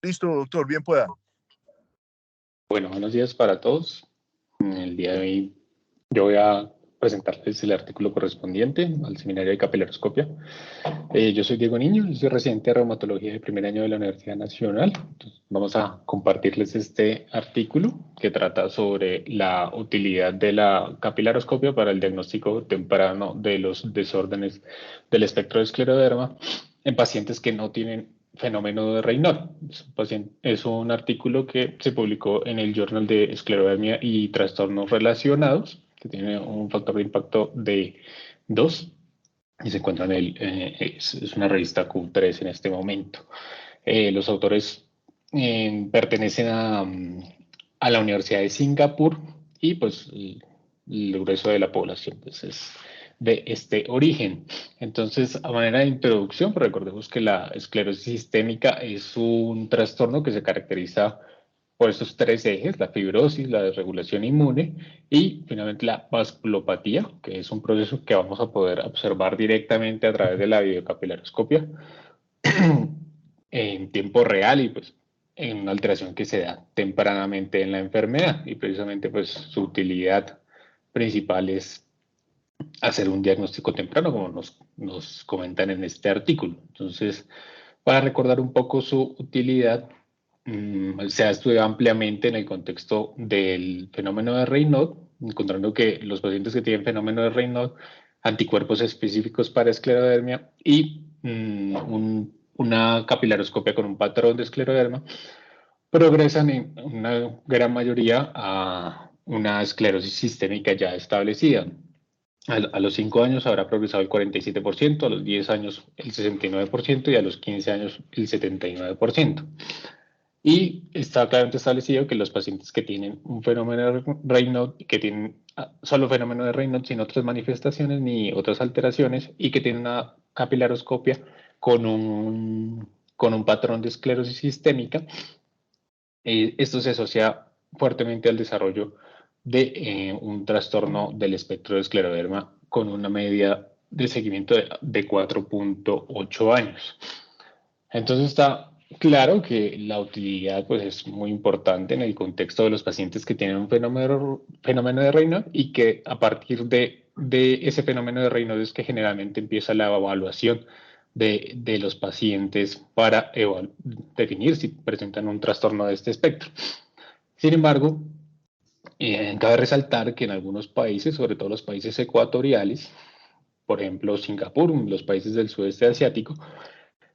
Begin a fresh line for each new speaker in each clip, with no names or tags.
Listo, doctor, bien pueda.
Bueno, buenos días para todos. En el día de hoy yo voy a presentarles el artículo correspondiente al seminario de capilaroscopia. Yo soy Diego Niño, yo soy residente de reumatología de primer año de la Universidad Nacional. Entonces, vamos a compartirles este artículo que trata sobre la utilidad de la capilaroscopia para el diagnóstico temprano de los desórdenes del espectro de escleroderma en pacientes que no tienen fenómeno de Raynaud. Es un artículo que se publicó en el Journal de Esclerodermia y Trastornos Relacionados, que tiene un factor de impacto de 2 y se encuentra es una revista Q3 en este momento. Los autores pertenecen a la Universidad de Singapur y pues el grueso de la población pues, es de este origen. Entonces, a manera de introducción, pues, recordemos que la esclerosis sistémica es un trastorno que se caracteriza por estos tres ejes: la fibrosis, la desregulación inmune y finalmente la vasculopatía, que es un proceso que vamos a poder observar directamente a través de la videocapilaroscopia en tiempo real y pues en una alteración que se da tempranamente en la enfermedad, y precisamente pues su utilidad principal es hacer un diagnóstico temprano, como nos comentan en este artículo. Entonces, para recordar un poco su utilidad, se ha estudiado ampliamente en el contexto del fenómeno de Raynaud, encontrando que los pacientes que tienen fenómeno de Raynaud, anticuerpos específicos para esclerodermia y una capilaroscopia con un patrón de escleroderma progresan en una gran mayoría a una esclerosis sistémica ya establecida. A los 5 años habrá progresado el 47%, a los 10 años el 69% y a los 15 años el 79%. Y está claramente establecido que los pacientes que tienen un fenómeno de Raynaud, que tienen solo fenómeno de Raynaud sin otras manifestaciones ni otras alteraciones y que tienen una capilaroscopia con un patrón de esclerosis sistémica, esto se asocia fuertemente al desarrollo de un trastorno del espectro de escleroderma con una media de seguimiento de 4.8 años. Entonces está claro que la utilidad pues, es muy importante en el contexto de los pacientes que tienen un fenómeno de Raynaud y que a partir de ese fenómeno de Raynaud es que generalmente empieza la evaluación de los pacientes para definir si presentan un trastorno de este espectro. Sin embargo, cabe resaltar que en algunos países, sobre todo los países ecuatoriales, por ejemplo Singapur, los países del sudeste asiático,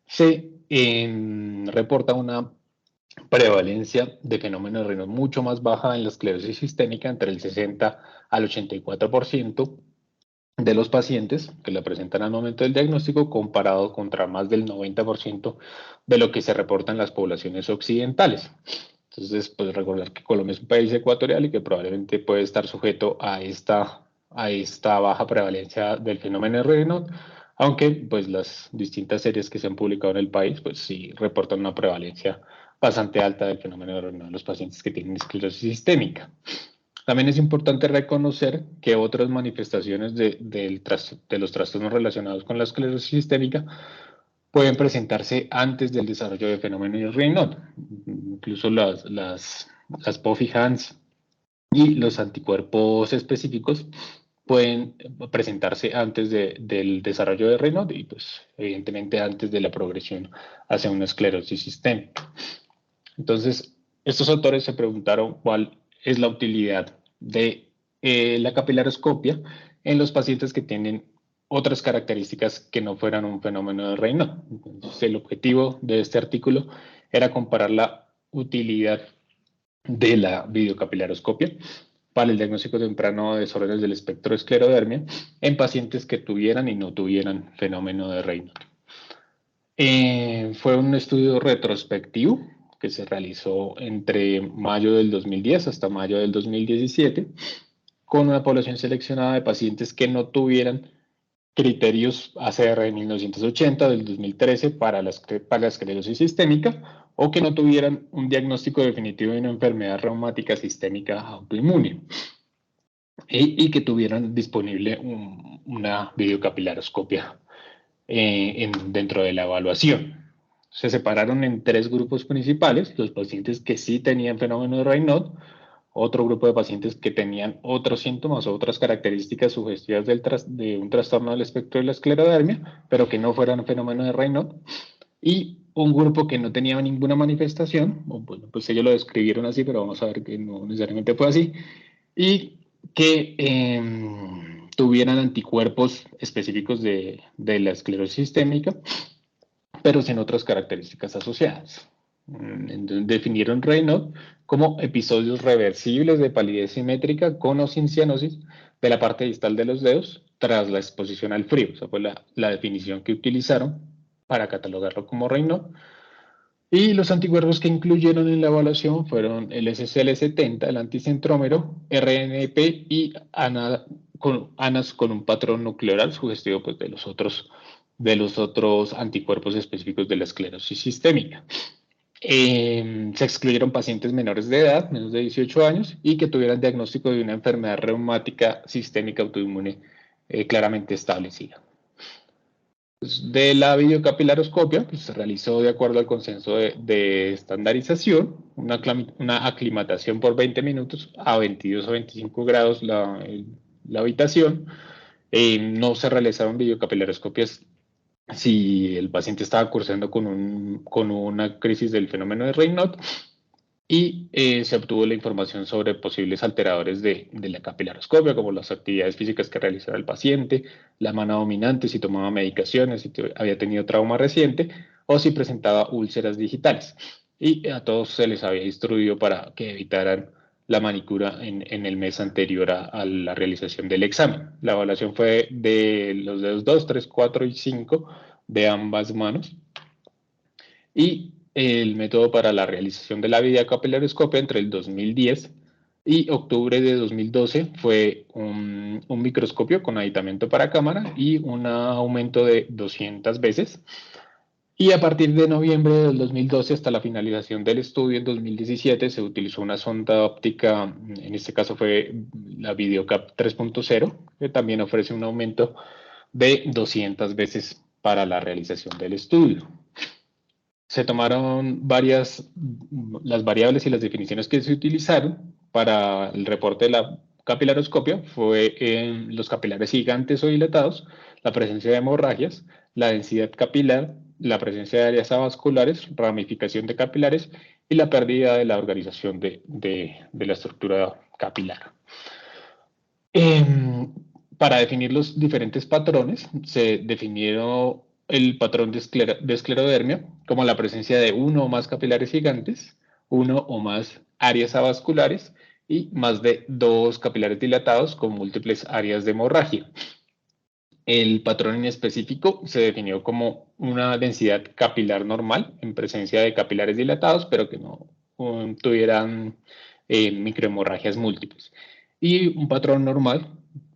se reporta una prevalencia de fenómeno de Raynaud mucho más baja en la esclerosis sistémica, entre el 60 al 84% de los pacientes que la presentan al momento del diagnóstico, comparado contra más del 90% de lo que se reporta en las poblaciones occidentales. Entonces, pues recordar que Colombia es un país ecuatorial y que probablemente puede estar sujeto a esta baja prevalencia del fenómeno de Raynaud, aunque pues las distintas series que se han publicado en el país, pues sí reportan una prevalencia bastante alta del fenómeno de Raynaud en los pacientes que tienen esclerosis sistémica. También es importante reconocer que otras manifestaciones de los trastornos relacionados con la esclerosis sistémica pueden presentarse antes del desarrollo de fenómeno de Raynaud. Incluso las POFI-HANS y los anticuerpos específicos pueden presentarse antes del desarrollo de Raynaud y, pues, evidentemente, antes de la progresión hacia una esclerosis sistémica. Entonces, estos autores se preguntaron cuál es la utilidad de la capilaroscopia en los pacientes que tienen otras características que no fueran un fenómeno de Raynaud. Entonces, el objetivo de este artículo era comparar la utilidad de la videocapilaroscopia para el diagnóstico temprano de desórdenes del espectro de esclerodermia en pacientes que tuvieran y no tuvieran fenómeno de Raynaud. Fue un estudio retrospectivo que se realizó entre mayo del 2010 hasta mayo del 2017 con una población seleccionada de pacientes que no tuvieran criterios ACR de 1980 del 2013 para la esclerosis sistémica o que no tuvieran un diagnóstico definitivo de una enfermedad reumática sistémica autoinmune y que tuvieran disponible una videocapilaroscopia dentro de la evaluación. Se separaron en 3 grupos principales: los pacientes que sí tenían fenómeno de Raynaud, otro grupo de pacientes que tenían otros síntomas o otras características sugestivas de un trastorno del espectro de la esclerodermia, pero que no fueran fenómeno de Raynaud, y un grupo que no tenía ninguna manifestación. Bueno, pues ellos lo describieron así, pero vamos a ver que no necesariamente fue así, y que tuvieran anticuerpos específicos de la esclerosis sistémica, pero sin otras características asociadas. Entonces, definieron Raynaud como episodios reversibles de palidez simétrica con o sin cianosis de la parte distal de los dedos tras la exposición al frío. Esa fue la definición que utilizaron para catalogarlo como Raynaud. Y los anticuerpos que incluyeron en la evaluación fueron el SCL70, el anticentrómero, RNP y ANAS con un patrón nuclear sugestivo, pues, de los otros anticuerpos específicos de la esclerosis sistémica. Se excluyeron pacientes menores de edad, menos de 18 años, y que tuvieran diagnóstico de una enfermedad reumática sistémica autoinmune claramente establecida. De la videocapilaroscopia, pues, se realizó de acuerdo al consenso de estandarización, una aclimatación por 20 minutos a 22 o 25 grados la habitación. No se realizaron videocapilaroscopias si el paciente estaba cursando con una crisis del fenómeno de Raynaud, y se obtuvo la información sobre posibles alteradores de la capilaroscopia, como las actividades físicas que realizaba el paciente, la mano dominante, si tomaba medicaciones, si había tenido trauma reciente o si presentaba úlceras digitales. Y a todos se les había instruido para que evitaran la manicura en el mes anterior a la realización del examen. La evaluación fue de los dedos 2, 3, 4 y 5 de ambas manos. Y el método para la realización de la videocapilaroscopia entre el 2010 y octubre de 2012 fue un microscopio con aditamiento para cámara y un aumento de 200 veces. Y a partir de noviembre del 2012 hasta la finalización del estudio en 2017 se utilizó una sonda óptica, en este caso fue la Videocap 3.0, que también ofrece un aumento de 200 veces para la realización del estudio. Se tomaron las variables y las definiciones que se utilizaron para el reporte de la capilaroscopia fue en los capilares gigantes o dilatados, la presencia de hemorragias, la densidad capilar, la presencia de áreas avasculares, ramificación de capilares y la pérdida de la organización de la estructura capilar. Para definir los diferentes patrones, se definieron el patrón de esclerodermia como la presencia de uno o más capilares gigantes, uno o más áreas avasculares y más de 2 capilares dilatados con múltiples áreas de hemorragia. El patrón en específico se definió como una densidad capilar normal en presencia de capilares dilatados, pero que no tuvieran microhemorragias múltiples. Y un patrón normal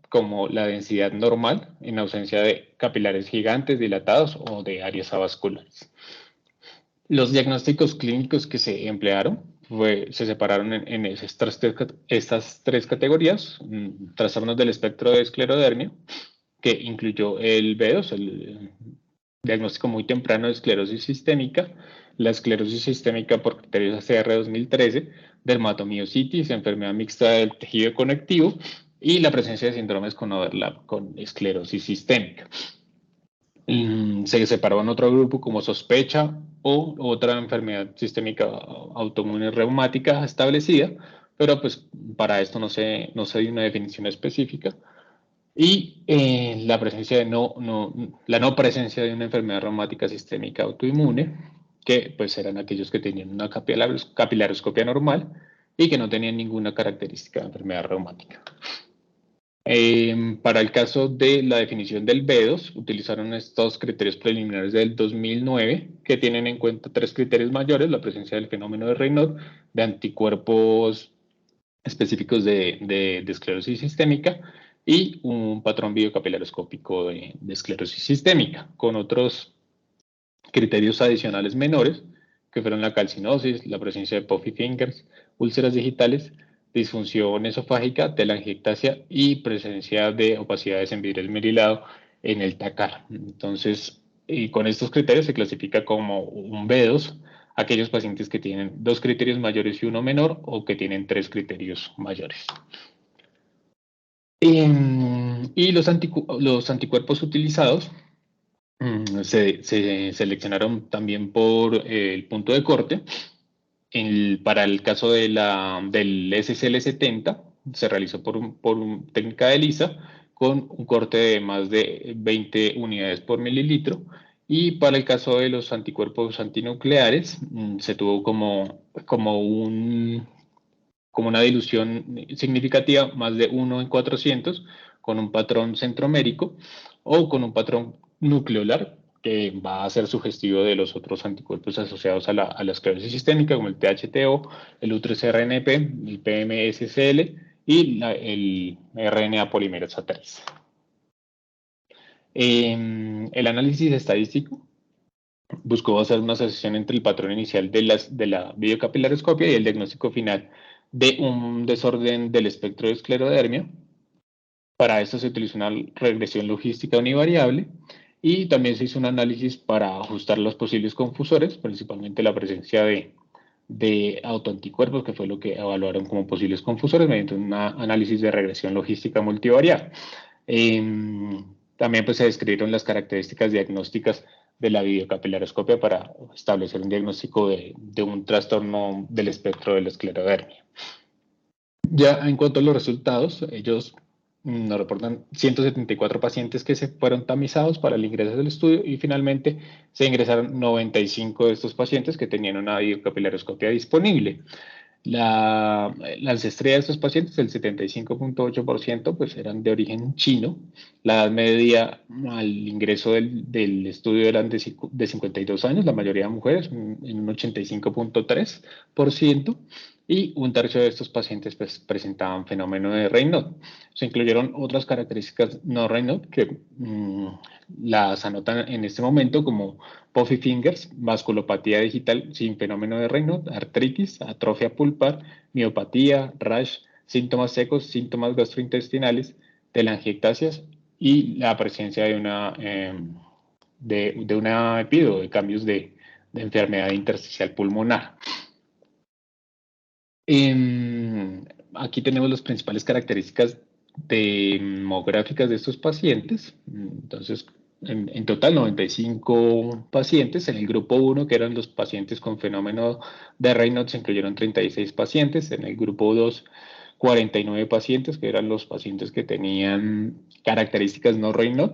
como la densidad normal en ausencia de capilares gigantes dilatados o de áreas avasculares. Los diagnósticos clínicos que se emplearon se separaron en estas 3 categorías: trastornos del espectro de esclerodermia, que incluyó el B2, el diagnóstico muy temprano de esclerosis sistémica, la esclerosis sistémica por criterios ACR 2013, dermatomiositis, enfermedad mixta del tejido conectivo y la presencia de síndromes con overlap con esclerosis sistémica. Se separó en otro grupo como sospecha o otra enfermedad sistémica autoinmune reumática establecida, pero pues para esto no se dio una definición específica. Y la no presencia de una enfermedad reumática sistémica autoinmune, que pues eran aquellos que tenían una capilaroscopia normal y que no tenían ninguna característica de enfermedad reumática. Para el caso de la definición del B2, utilizaron estos criterios preliminares del 2009, que tienen en cuenta 3 criterios mayores: la presencia del fenómeno de Raynaud, de anticuerpos específicos de esclerosis sistémica y un patrón videocapilaroscópico de esclerosis sistémica, con otros criterios adicionales menores, que fueron la calcinosis, la presencia de puffy fingers, úlceras digitales, disfunción esofágica, telangiectasia y presencia de opacidades en vidrio esmerilado en el tacar. Entonces, y con estos criterios se clasifica como un B2 aquellos pacientes que tienen 2 criterios mayores y 1 menor o que tienen 3 criterios mayores. Y los anticuerpos utilizados se seleccionaron también por el punto de corte. Para el caso del SCL70 se realizó por técnica de ELISA con un corte de más de 20 unidades por mililitro, y para el caso de los anticuerpos antinucleares se tuvo como una dilución significativa, más de 1 en 400, con un patrón centromérico o con un patrón nucleolar que va a ser sugestivo de los otros anticuerpos asociados a la esclerosis sistémica, como el THTO, el U3RNP, el PMSCL y el RNA polimerasa 3. El análisis estadístico buscó hacer una asociación entre el patrón inicial de la videocapilaroscopia y el diagnóstico final de un desorden del espectro de esclerodermia. Para esto se utilizó una regresión logística univariable y también se hizo un análisis para ajustar los posibles confusores, principalmente la presencia de autoanticuerpos, que fue lo que evaluaron como posibles confusores mediante un análisis de regresión logística multivariable. También pues, se describieron las características diagnósticas de la videocapilaroscopia para establecer un diagnóstico de un trastorno del espectro de la esclerodermia. Ya en cuanto a los resultados, ellos nos reportan 174 pacientes que se fueron tamizados para el ingreso del estudio y finalmente se ingresaron 95 de estos pacientes que tenían una videocapilaroscopia disponible. La ancestría de estos pacientes, el 75.8%, pues eran de origen chino. La edad media al ingreso del estudio eran de 52 años, la mayoría de mujeres, en un 85.3%, y un tercio de estos pacientes pues, presentaban fenómeno de Raynaud. Se incluyeron otras características no Raynaud que las anotan en este momento como Puffy Fingers, vasculopatía digital sin fenómeno de Raynaud, artritis, atrofia pulpar, miopatía, rash, síntomas secos, síntomas gastrointestinales, telangiectasias y la presencia de una epido, de cambios de enfermedad intersticial pulmonar. Aquí tenemos las principales características demográficas de estos pacientes. Entonces, en total 95 pacientes. En el grupo 1, que eran los pacientes con fenómeno de Raynaud, se incluyeron 36 pacientes. En el grupo 2, 49 pacientes, que eran los pacientes que tenían características no Raynaud.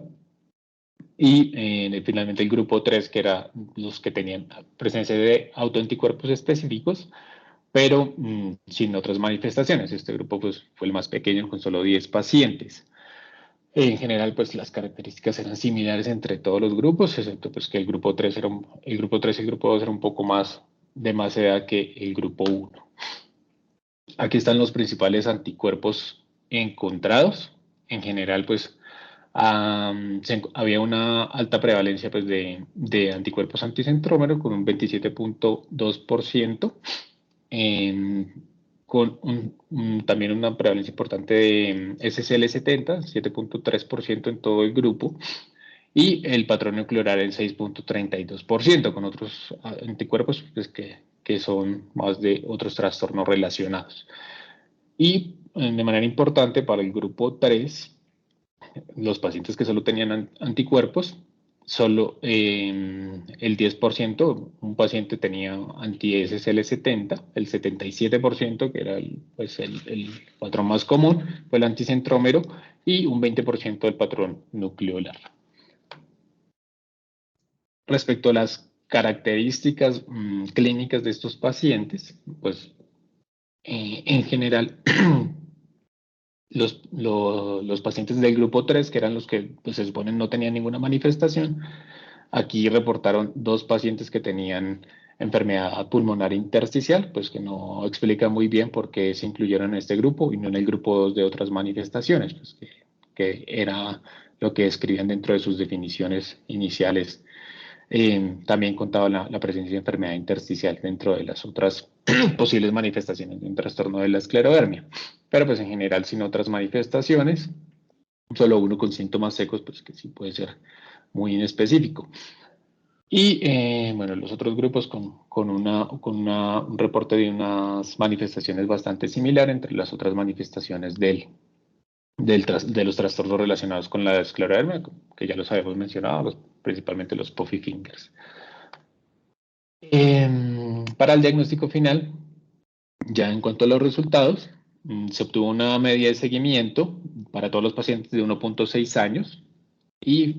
Y finalmente el grupo 3, que eran los que tenían presencia de autoanticuerpos específicos, pero sin otras manifestaciones. Este grupo pues, fue el más pequeño, con solo 10 pacientes. En general, pues las características eran similares entre todos los grupos, excepto pues, que el grupo 3 y el grupo 2 eran un poco más de más edad que el grupo 1. Aquí están los principales anticuerpos encontrados. En general, pues había una alta prevalencia pues, de anticuerpos anticentrómero con un 27.2%. Con también una prevalencia importante de SCL70, 7.3% en todo el grupo, y el patrón nuclear en 6.32%, con otros anticuerpos pues, que son más de otros trastornos relacionados. Y de manera importante para el grupo 3, los pacientes que solo tenían anticuerpos, solo el 10%, un paciente tenía anti-SCL70, el 77%, que era el patrón más común, fue el anticentrómero, y un 20% del patrón nucleolar. Respecto a las características clínicas de estos pacientes, pues en general los pacientes del grupo 3, que eran los que pues, se supone no tenían ninguna manifestación, aquí reportaron 2 pacientes que tenían enfermedad pulmonar intersticial, pues que no explica muy bien por qué se incluyeron en este grupo y no en el grupo 2 de otras manifestaciones, pues que era lo que describían dentro de sus definiciones iniciales. También contaba la presencia de enfermedad intersticial dentro de las otras posibles manifestaciones de un trastorno de la esclerodermia, pero pues en general sin otras manifestaciones, solo uno con síntomas secos, pues que sí puede ser muy inespecífico. Y bueno, los otros grupos con un reporte de unas manifestaciones bastante similar entre las otras manifestaciones de los trastornos relacionados con la esclerodermia, que ya los habíamos mencionado, principalmente los puffy fingers. Para el diagnóstico final, ya en cuanto a los resultados, se obtuvo una media de seguimiento para todos los pacientes de 1.6 años y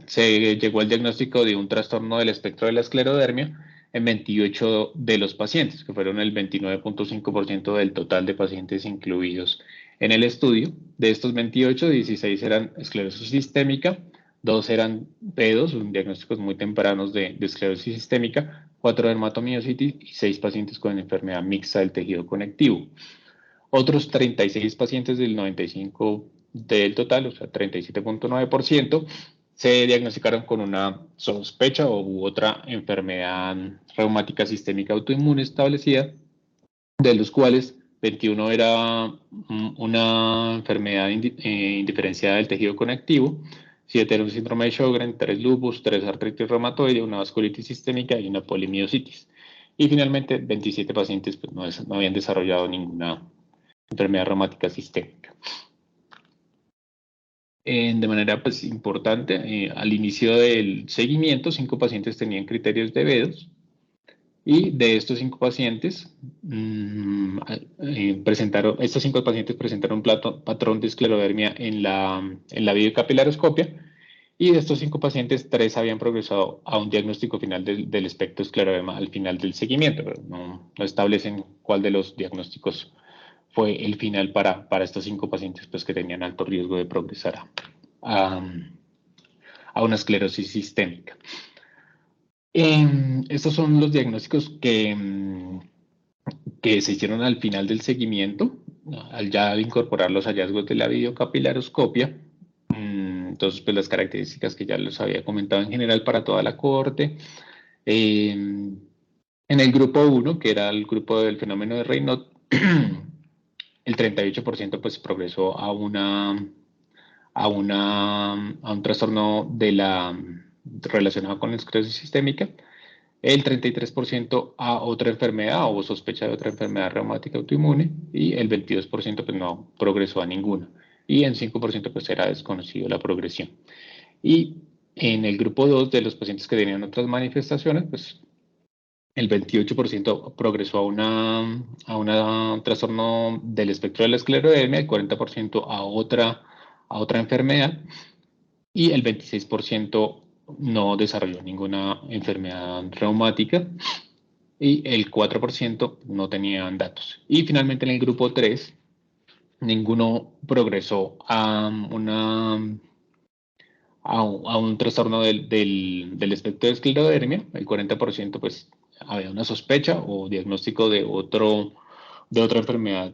se llegó al diagnóstico de un trastorno del espectro de la esclerodermia en 28 de los pacientes, que fueron el 29.5% del total de pacientes incluidos en el estudio. De estos 28, 16 eran esclerosis sistémica, 2 eran pedos, diagnósticos muy tempranos de esclerosis sistémica, 4 dermatomiositis y 6 pacientes con enfermedad mixta del tejido conectivo. Otros 36 pacientes del 95 del total, o sea, 37.9%, se diagnosticaron con una sospecha u otra enfermedad reumática sistémica autoinmune establecida, de los cuales 21 era una enfermedad indiferenciada del tejido conectivo, 7 era un síndrome de Sjögren, 3 lupus, 3 artritis reumatoide, una vasculitis sistémica y una polimiositis. Y finalmente, 27 pacientes pues, no habían desarrollado ninguna enfermedad reumática sistémica. De manera pues, importante, al inicio del seguimiento, 5 pacientes tenían criterios de BEDOS y de estos 5 pacientes, estos 5 pacientes presentaron un patrón de esclerodermia en la videocapilaroscopia y de estos 5 pacientes, 3 habían progresado a un diagnóstico final del espectro escleroderma al final del seguimiento, pero no establecen cuál de los diagnósticos fue el final para estos 5 pacientes pues, que tenían alto riesgo de progresar a una esclerosis sistémica. Estos son los diagnósticos que se hicieron al final del seguimiento, al ya incorporar los hallazgos de la videocapilaroscopia. Entonces, pues las características que ya les había comentado en general para toda la cohorte. En el grupo 1, que era el grupo del fenómeno de Raynaud, el 38% pues progresó a un trastorno relacionado con la esclerosis sistémica, el 33% a otra enfermedad o sospecha de otra enfermedad reumática autoinmune y el 22% pues no progresó a ninguna y en 5% pues era desconocido la progresión. Y en el grupo 2 de los pacientes que tenían otras manifestaciones, pues el 28% progresó a un trastorno del espectro de la esclerodermia, el 40% a otra enfermedad y el 26% no desarrolló ninguna enfermedad reumática y el 4% no tenían datos. Y finalmente en el grupo 3, ninguno progresó a un trastorno del espectro de esclerodermia, el 40% pues había una sospecha o diagnóstico de otra enfermedad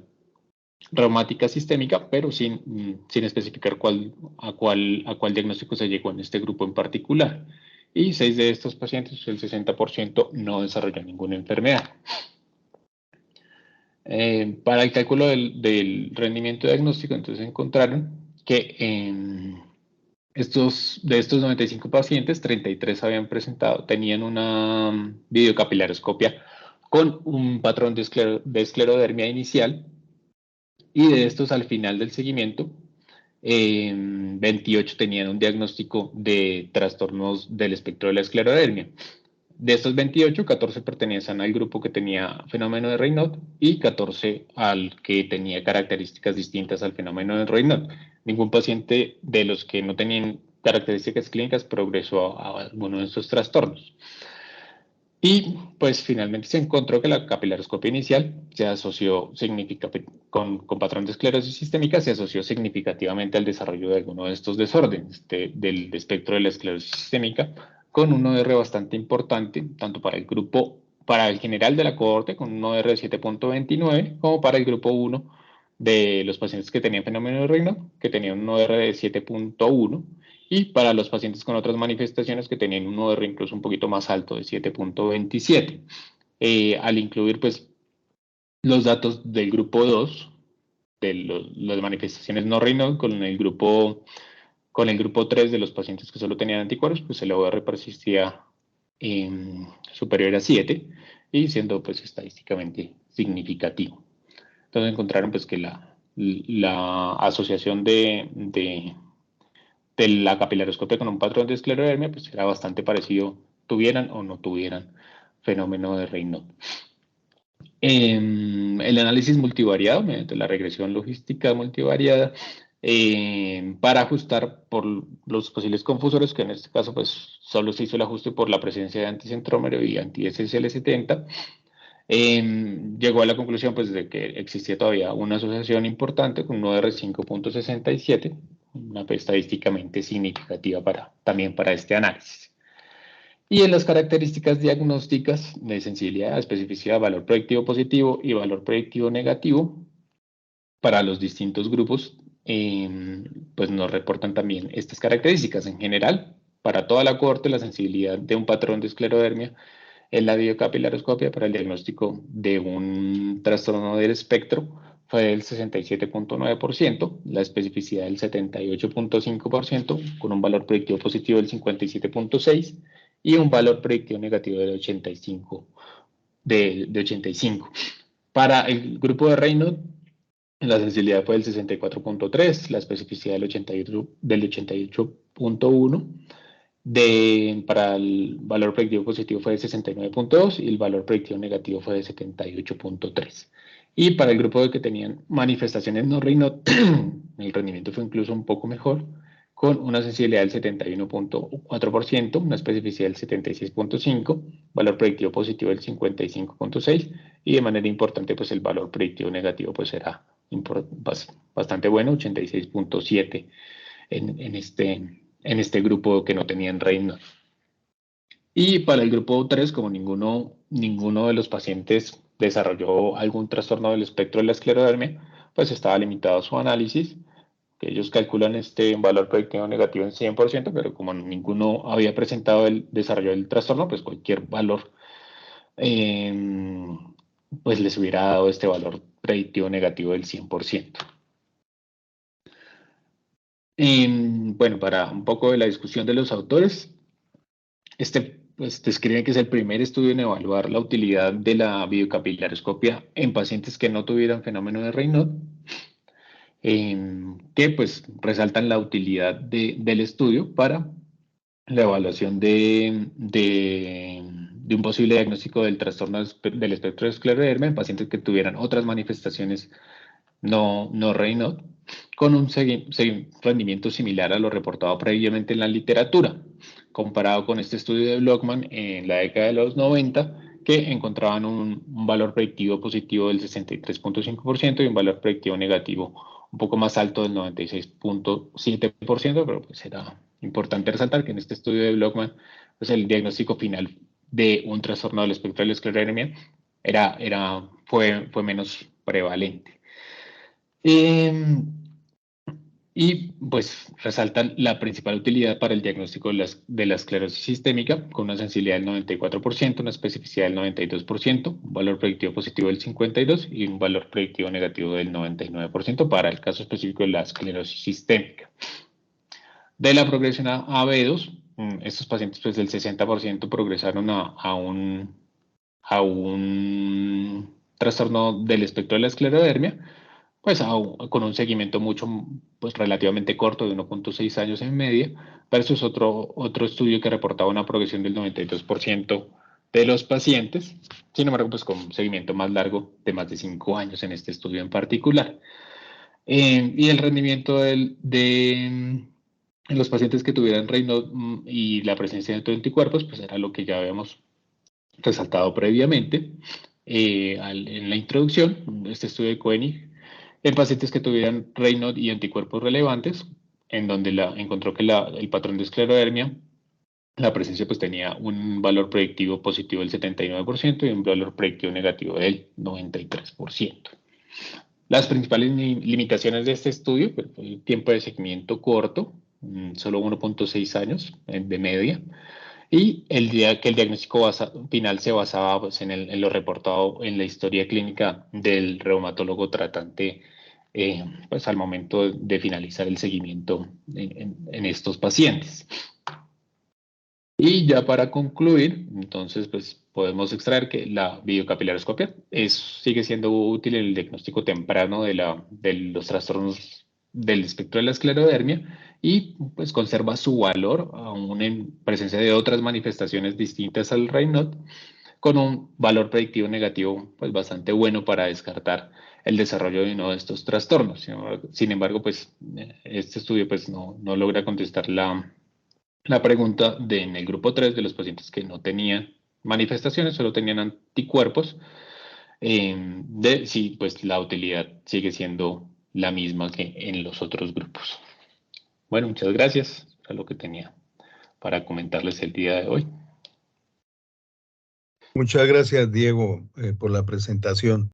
reumática sistémica, pero sin especificar a cuál diagnóstico se llegó en este grupo en particular. Y 6 de estos pacientes, el 60%, no desarrolló ninguna enfermedad. Para el cálculo del rendimiento diagnóstico, entonces encontraron que de estos 95 pacientes, 33 tenían una videocapilaroscopia con un patrón de esclerodermia inicial y de estos al final del seguimiento, 28 tenían un diagnóstico de trastornos del espectro de la esclerodermia. De estos 28, 14 pertenecían al grupo que tenía fenómeno de Raynaud y 14 al que tenía características distintas al fenómeno de Raynaud. Ningún paciente de los que no tenían características clínicas progresó a alguno de estos trastornos. Y pues finalmente se encontró que la capilaroscopia inicial se asoció con patrón de esclerosis sistémica, se asoció significativamente al desarrollo de alguno de estos desórdenes del espectro de la esclerosis sistémica, con un OR bastante importante, tanto para el general de la cohorte, con un OR de 7.29, como para el grupo 1 de los pacientes que tenían fenómeno de Raynaud, que tenían un OR de 7.1, y para los pacientes con otras manifestaciones que tenían un OR incluso un poquito más alto de 7.27. Al incluir pues los datos del grupo 2, de las manifestaciones no Raynaud, con el grupo 3 de los pacientes que solo tenían anticuerpos, pues el OR persistía superior a 7 y siendo pues estadísticamente significativo. Entonces encontraron pues que la asociación de la capilaroscopia con un patrón de esclerodermia pues era bastante parecido, tuvieran o no tuvieran fenómeno de Raynaud. El análisis multivariado, mediante la regresión logística multivariada, para ajustar por los posibles confusores, que en este caso pues solo se hizo el ajuste por la presencia de anticentrómero y anti-SSL70, llegó a la conclusión pues de que existía todavía una asociación importante con un OR 5.67, una estadísticamente significativa también para este análisis. Y en las características diagnósticas de sensibilidad, especificidad, valor predictivo positivo y valor predictivo negativo, para los distintos grupos, pues nos reportan también estas características. En general, para toda la cohorte, la sensibilidad de un patrón de esclerodermia en la biocapilaroscopia para el diagnóstico de un trastorno del espectro fue del 67.9%, la especificidad del 78.5%, con un valor predictivo positivo del 57.6% y un valor predictivo negativo del 85. Para el grupo de Raynaud, la sensibilidad fue del 64.3%, la especificidad del 88.1%, para el valor predictivo positivo fue de 69.2 y el valor predictivo negativo fue de 78.3. Y para el grupo de que tenían manifestaciones no Raynaud, el rendimiento fue incluso un poco mejor, con una sensibilidad del 71.4%, una especificidad del 76.5%, valor predictivo positivo del 55.6% y de manera importante pues el valor predictivo negativo pues era bastante bueno, 86.7% en este grupo que no tenían Raynaud. Y para el grupo 3, como ninguno de los pacientes desarrolló algún trastorno del espectro de la esclerodermia, pues estaba limitado su análisis, que ellos calculan este valor predictivo negativo en 100%, pero como ninguno había presentado el desarrollo del trastorno, pues cualquier valor pues les hubiera dado este valor predictivo negativo del 100%. Bueno, para un poco de la discusión de los autores, pues describen que es el primer estudio en evaluar la utilidad de la biocapilaroscopia en pacientes que no tuvieran fenómeno de Raynaud, que pues resaltan la utilidad del estudio para la evaluación de un posible diagnóstico del trastorno del espectro de esclerodermia en pacientes que tuvieran otras manifestaciones no Raynaud, con un rendimiento similar a lo reportado previamente en la literatura, comparado con este estudio de Blockman en la década de los 90, que encontraban un valor predictivo positivo del 63.5% y un valor predictivo negativo un poco más alto del 96.7%, pero pues era importante resaltar que en este estudio de Blockman, pues el diagnóstico final de un trastorno del espectro de la esclerodermia fue menos prevalente. Y pues resaltan la principal utilidad para el diagnóstico de la esclerosis sistémica con una sensibilidad del 94%, una especificidad del 92%, un valor predictivo positivo del 52% y un valor predictivo negativo del 99% para el caso específico de la esclerosis sistémica. De la progresión a B2, estos pacientes pues del 60% progresaron a un trastorno del espectro de la esclerodermia, pues con un seguimiento pues relativamente corto de 1.6 años en media, versus otro estudio que reportaba una progresión del 92% de los pacientes, sin embargo, pues con un seguimiento más largo de más de 5 años en este estudio en particular. Y el rendimiento en los pacientes que tuvieran Raynaud y la presencia de anticuerpos, pues era lo que ya habíamos resaltado previamente en la introducción, este estudio de Koenig, en pacientes que tuvieran Raynaud y anticuerpos relevantes, en donde encontró que el patrón de esclerodermia, la presencia pues tenía un valor predictivo positivo del 79% y un valor predictivo negativo del 93%. Las principales limitaciones de este estudio, pues, fue el tiempo de seguimiento corto, solo 1.6 años de media, y que el diagnóstico final se basaba pues, en lo reportado en la historia clínica del reumatólogo tratante pues, al momento de finalizar el seguimiento en estos pacientes. Y ya para concluir, entonces, pues podemos extraer que la videocapilaroscopia sigue siendo útil en el diagnóstico temprano de los trastornos del espectro de la esclerodermia y pues conserva su valor aún en presencia de otras manifestaciones distintas al Raynaud, con un valor predictivo negativo pues bastante bueno para descartar el desarrollo de uno de estos trastornos. Sin embargo, pues este estudio pues no logra contestar la pregunta en el grupo 3 de los pacientes que no tenían manifestaciones, solo tenían anticuerpos, de si pues la utilidad sigue siendo la misma que en los otros grupos. Bueno, muchas gracias. Era lo que tenía para comentarles el día de hoy.
Muchas gracias, Diego, por la presentación.